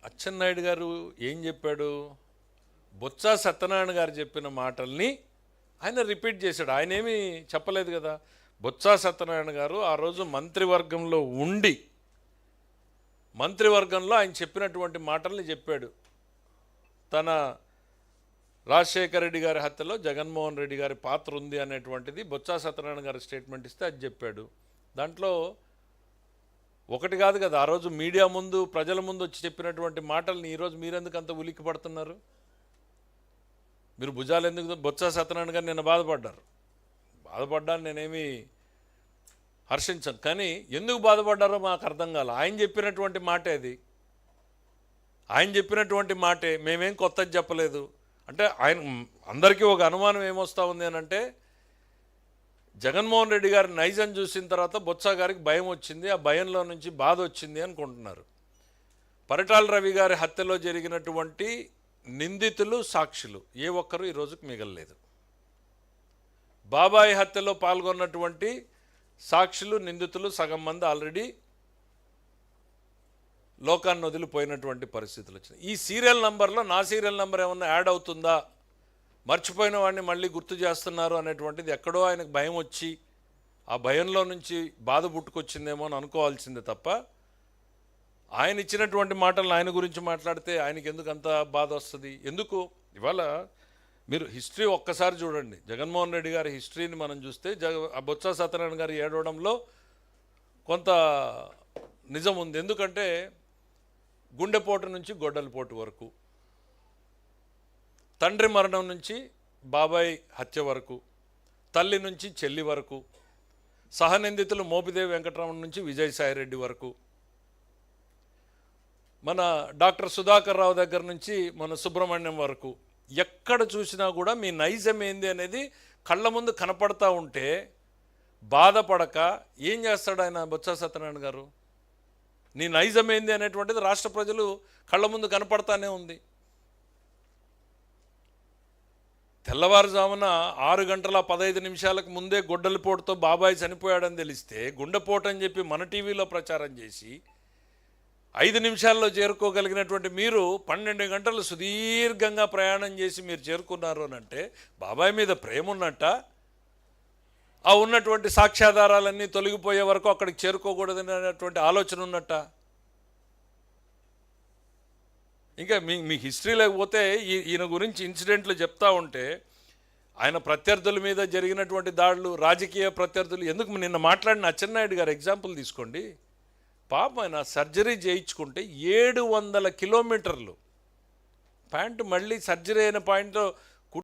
అచ్చెన్నాయుడు గారు ఏం చెప్పాడు? బొత్స సత్యనారాయణ గారు చెప్పిన మాటల్ని ఆయన రిపీట్ చేశాడు. ఆయన ఏమీ చెప్పలేదు కదా. బొత్స సత్యనారాయణ గారు ఆ రోజు మంత్రివర్గంలో ఉండి మంత్రివర్గంలో ఆయన చెప్పినటువంటి మాటల్ని చెప్పాడు. తన రాజశేఖర రెడ్డి గారి హత్యలో జగన్మోహన్ రెడ్డి గారి పాత్ర ఉంది అనేటువంటిది బొత్స సత్యనారాయణ గారు స్టేట్మెంట్ ఇస్తే అది చెప్పాడు. దాంట్లో ఒకటి కాదు కదా, ఆ రోజు మీడియా ముందు ప్రజల ముందు వచ్చి చెప్పినటువంటి మాటల్ని ఈరోజు మీరెందుకు అంత ఉలిక్కి పడుతున్నారు? మీరు భుజాలు ఎందుకు? బొత్స సత్యనారాయణ గారు నిన్న బాధపడ్డాను, నేనేమి హర్షించను. కానీ ఎందుకు బాధపడ్డారో మాకు అర్థం కాల. ఆయన చెప్పినటువంటి మాటే అది, ఆయన చెప్పినటువంటి మాటే, మేమేం కొత్తది చెప్పలేదు. అంటే ఆయన అందరికీ ఒక అనుమానం ఏమొస్తూ ఉంది అని అంటే, జగన్మోహన్ రెడ్డి గారి నైజం చూసిన తర్వాత బొత్స గారికి భయం వచ్చింది, ఆ భయంలో నుంచి బాధ వచ్చింది అనుకుంటున్నారు. పరిటాల రవి గారి హత్యలో జరిగినటువంటి నిందితులు సాక్షులు ఏ ఒక్కరూ ఈ రోజుకు మిగలలేదు. బాబాయి హత్యలో పాల్గొన్నటువంటి సాక్షులు నిందితులు సగం మంది ఆల్రెడీ లోకాన్ని వదిలిపోయినటువంటి పరిస్థితులు వచ్చినాయి. ఈ సీరియల్ నంబర్లో నా సీరియల్ నంబర్ ఏమన్నా యాడ్ అవుతుందా, మర్చిపోయిన వాడిని మళ్ళీ గుర్తు చేస్తున్నారు అనేటువంటిది ఎక్కడో ఆయనకు భయం వచ్చి ఆ భయంలో నుంచి బాధ పుట్టుకొచ్చిందేమో అని అనుకోవాల్సిందే తప్ప, ఆయన ఇచ్చినటువంటి మాటలను ఆయన గురించి మాట్లాడితే ఆయనకి ఎందుకు అంత బాధ వస్తుంది? ఎందుకు? ఇవాళ మీరు హిస్టరీ ఒక్కసారి చూడండి, జగన్మోహన్ రెడ్డి గారి హిస్టరీని మనం చూస్తే బొత్స సత్యనారాయణ గారు ఏడవడంలో కొంత నిజం ఉంది. ఎందుకంటే గుండెపోటు నుంచి గొడ్డలిపోటు వరకు, తండ్రి మరణం నుంచి బాబాయ్ హత్య వరకు, తల్లి నుంచి చెల్లి వరకు, సహనిందితులు మోపిదేవి వెంకటరమణ నుంచి విజయసాయిరెడ్డి వరకు, మన డాక్టర్ సుధాకర్ రావు దగ్గర నుంచి మన సుబ్రహ్మణ్యం వరకు, ఎక్కడ చూసినా కూడా మీ నైజం ఏంది అనేది కళ్ళ ముందు కనపడతా ఉంటే బాధపడక ఏం చేస్తాడు ఆయన బొత్స సత్యనారాయణ గారు? నీ నైజం ఏంది అనేటువంటిది రాష్ట్ర ప్రజలు కళ్ళ ముందు కనపడతానే ఉంది. తెల్లవారుజామున 6:15 ముందే గొడ్డలిపోటుతో బాబాయ్ చనిపోయాడని తెలిస్తే గుండెపోటు అని చెప్పి మన టీవీలో ప్రచారం చేసి 5 నిమిషాల్లో చేరుకోగలిగినటువంటి మీరు 12 గంటలు సుదీర్ఘంగా ప్రయాణం చేసి మీరు చేరుకున్నారు అని అంటే బాబాయ్ మీద ప్రేమ ఉన్నట్ట? ఆ ఉన్నటువంటి సాక్ష్యాధారాలన్నీ తొలగిపోయే వరకు అక్కడికి చేరుకోకూడదని అనేటువంటి ఆలోచన ఉన్నట్ట? ఇంకా మీ హిస్టరీ లేకపోతే ఈయన గురించి ఇన్సిడెంట్లు చెప్తా ఉంటే ఆయన ప్రత్యర్థుల మీద జరిగినటువంటి దాడులు, రాజకీయ ప్రత్యర్థులు, ఎందుకు నిన్న మాట్లాడిన అచ్చెన్నాయుడు గారు ఎగ్జాంపుల్ తీసుకోండి. పాపం ఆయన సర్జరీ చేయించుకుంటే 700 కిలోమీటర్లు ప్యాంటు మళ్ళీ సర్జరీ అయిన పాయింట్లో